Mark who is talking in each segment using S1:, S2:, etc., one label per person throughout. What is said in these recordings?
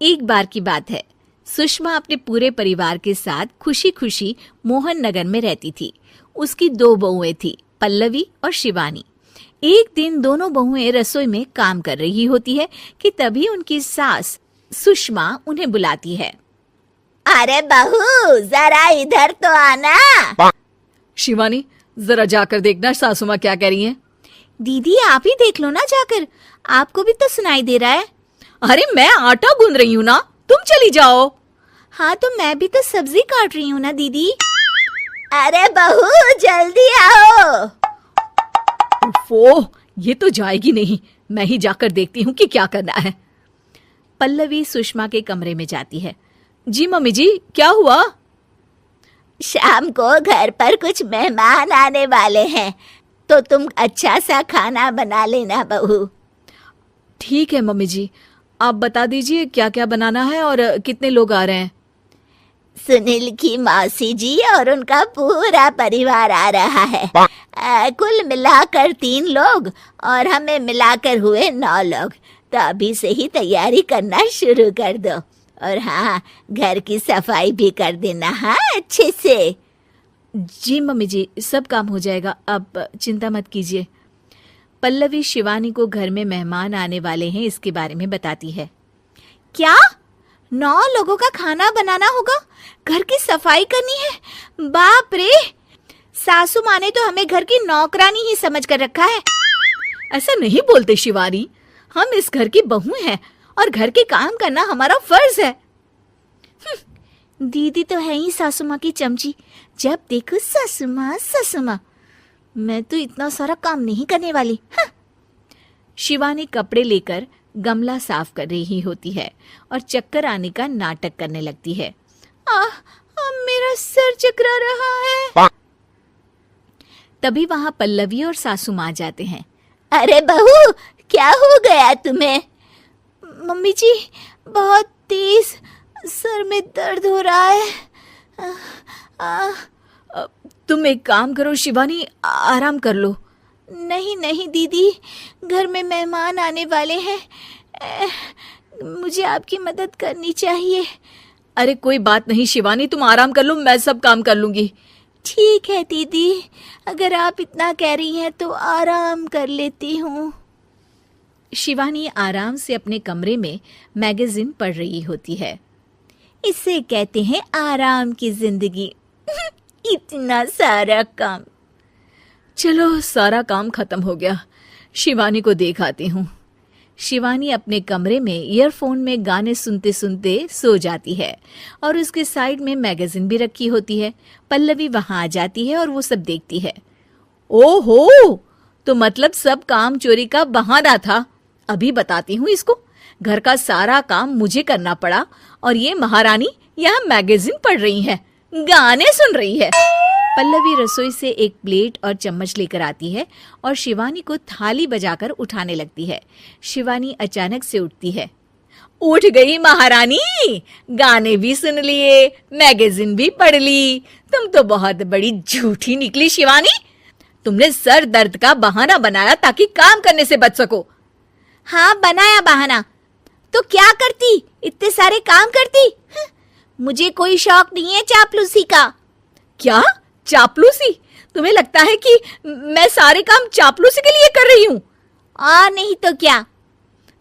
S1: एक बार की बात है, सुषमा अपने पूरे परिवार के साथ खुशी खुशी मोहन नगर में रहती थी। उसकी 2 बहुएं थी, पल्लवी और शिवानी। एक दिन दोनों बहुएं रसोई में काम कर रही होती है कि तभी उनकी सास सुषमा उन्हें बुलाती है।
S2: अरे बहू, जरा इधर तो आना।
S3: शिवानी, जरा जाकर देखना सासू माँ क्या कह रही हैं।
S1: दीदी आप ही देख लो ना जाकर, आपको भी तो सुनाई दे रहा है।
S3: अरे मैं आटा गूंद रही हूँ ना, तुम चली जाओ।
S1: हाँ तो मैं भी तो सब्जी काट रही हूँ ना दीदी।
S2: अरे बहू जल्दी आओ।
S3: ओफो, ये तो जाएगी नहीं। मैं ही जाकर देखती हूँ कि क्या करना है।
S1: पल्लवी सुषमा के कमरे में जाती है। जी मम्मी जी, क्या हुआ?
S2: शाम को घर पर कुछ मेहमान आने वाले हैं, तो तुम अच्छा सा खाना बना लेना बहू।
S3: ठीक है मम्मी जी, आप बता दीजिए क्या क्या बनाना है और कितने लोग आ रहे हैं।
S2: सुनील की मौसी जी और उनका पूरा परिवार आ रहा है। कुल मिलाकर 3 लोग और हमें मिलाकर हुए 9 लोग। तो अभी से ही तैयारी करना शुरू कर दो। और हाँ, घर की सफाई भी कर देना, हाँ अच्छे से।
S1: जी मम्मी जी, सब काम हो जाएगा, आप चिंता मत कीजिए। पल्लवी शिवानी को घर में मेहमान आने वाले हैं इसके बारे में बताती है। क्या 9 लोगों का खाना बनाना होगा, घर की सफाई करनी है? बाप रे, सासू माँ ने तो हमें घर की नौकरानी ही समझ कर रखा है।
S3: ऐसा नहीं बोलते शिवानी, हम इस घर की बहू हैं और घर के काम करना हमारा फर्ज है।
S1: दीदी तो है ही सासू माँ की चमची, जब देखो सासू माँ सासू माँ। मैं तो इतना सारा काम नहीं करने वाली। शिवानी कपड़े लेकर गमला साफ कर रही होती है और चक्कर आने का नाटक करने लगती है। मेरा सर चकरा रहा है। तभी वहां पल्लवी और सासू माँ जाते हैं।
S2: अरे बहू, क्या हो गया तुम्हें?
S1: मम्मी जी, बहुत तेज सर में दर्द हो रहा है।
S3: तुम एक काम करो शिवानी, आराम कर लो।
S1: नहीं नहीं दीदी, घर में मेहमान आने वाले हैं, मुझे आपकी मदद करनी चाहिए।
S3: अरे कोई बात नहीं शिवानी, तुम आराम कर लो, मैं सब काम कर लूंगी।
S1: ठीक है दीदी, अगर आप इतना कह रही हैं तो आराम कर लेती हूँ। शिवानी आराम से अपने कमरे में मैगजीन पढ़ रही होती है। इसे कहते हैं आराम की जिंदगी। इतना सारा काम।
S3: चलो सारा काम खत्म हो गया, शिवानी को देख आती हूँ।
S1: शिवानी अपने कमरे में ईयरफोन में गाने सुनते सुनते सो जाती है और उसके साइड में मैगजीन भी रखी होती है। पल्लवी वहां आ जाती है और वो सब देखती है।
S3: ओहो, तो मतलब सब काम चोरी का बहाना था। अभी बताती हूँ इसको। घर का सारा काम मुझे करना पड़ा और ये महारानी यहाँ मैगजीन पढ़ रही है, गाने सुन रही है।
S1: पल्लवी रसोई से एक प्लेट और चम्मच लेकर आती है और शिवानी को थाली बजाकर उठाने लगती है। शिवानी अचानक से उठती है।
S3: उठ गई महारानी, गाने भी सुन लिए, मैगजीन भी पढ़ ली। तुम तो बहुत बड़ी झूठी निकली शिवानी। तुमने सर दर्द का बहाना बनाया ताकि काम करने से बच सको।
S1: हाँ बनाया बहाना, तो क्या करती, इतने सारे काम करती। मुझे कोई शौक नहीं है चापलूसी का।
S3: क्या चापलूसी? तुम्हें लगता है कि मैं सारे काम चापलूसी के लिए कर रही हूँ?
S1: और नहीं तो क्या।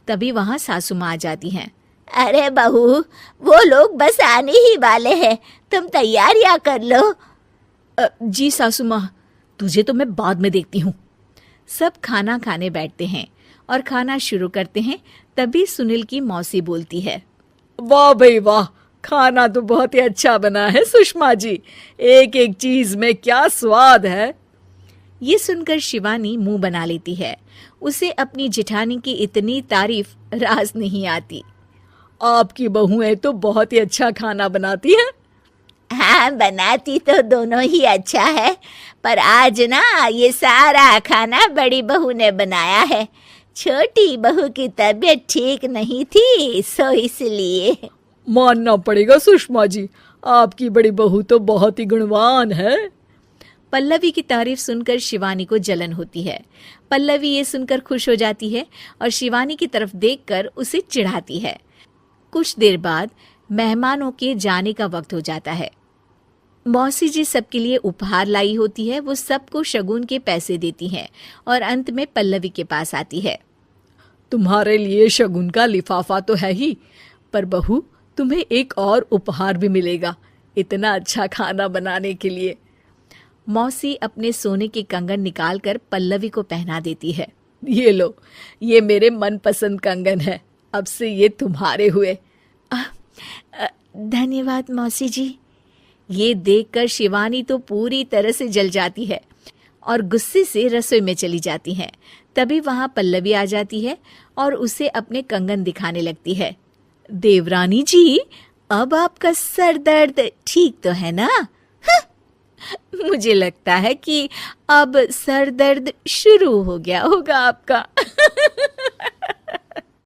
S1: तभी वहां सासू माँ आ जाती हैं।
S2: अरे बहू, वो लोग बस आने ही वाले हैं, तुम तैयारियां कर लो।
S3: जी सासू माँ, तुझे तो मैं बाद में देखती हूँ।
S1: सब खाना खाने बैठते हैं और खाना शुरू करते हैं। तभी सुनील की मौसी बोलती है।
S3: वाह भाई वाह, खाना तो बहुत ही अच्छा बना है सुषमा जी, एक एक चीज में क्या स्वाद है।
S1: ये सुनकर शिवानी मुंह बना लेती है। उसे अपनी जेठानी की इतनी तारीफ रास नहीं आती।
S3: आपकी बहुएं तो बहुत ही अच्छा खाना बनाती हैं।
S2: हाँ, बनाती तो दोनों ही अच्छा है, पर आज ना ये सारा खाना बड़ी बहू ने बनाया है। छोटी बहू की तबीयत ठीक नहीं थी, सो इसलिए।
S3: मानना पड़ेगा सुषमा जी, आपकी बड़ी बहू तो बहुत ही गुणवान है।
S1: पल्लवी की तारीफ सुनकर शिवानी को जलन होती है। पल्लवी ये सुनकर खुश हो जाती है और शिवानी की तरफ देखकर उसे चिढ़ाती है। कुछ देर बाद मेहमानों के जाने का वक्त हो जाता है। मौसी जी सबके लिए उपहार लाई होती है। वो सबको शगुन के पैसे देती हैं और अंत में पल्लवी के पास आती है।
S3: तुम्हारे लिए शगुन का लिफाफा तो है ही, पर बहू तुम्हें एक और उपहार भी मिलेगा इतना अच्छा खाना बनाने के लिए।
S1: मौसी अपने सोने के कंगन निकालकर पल्लवी को पहना देती है।
S3: ये लो, ये मेरे मनपसंद कंगन है, अब से ये तुम्हारे हुए।
S1: धन्यवाद मौसी जी। ये देखकर शिवानी तो पूरी तरह से जल जाती है और गुस्से से रसोई में चली जाती है। तभी वहां पल्लवी आ जाती है और उसे अपने कंगन दिखाने लगती है।
S3: देवरानी जी,
S1: अब आपका सर दर्द ठीक तो है ना? मुझे लगता है कि अब सर दर्द शुरू हो गया होगा आपका।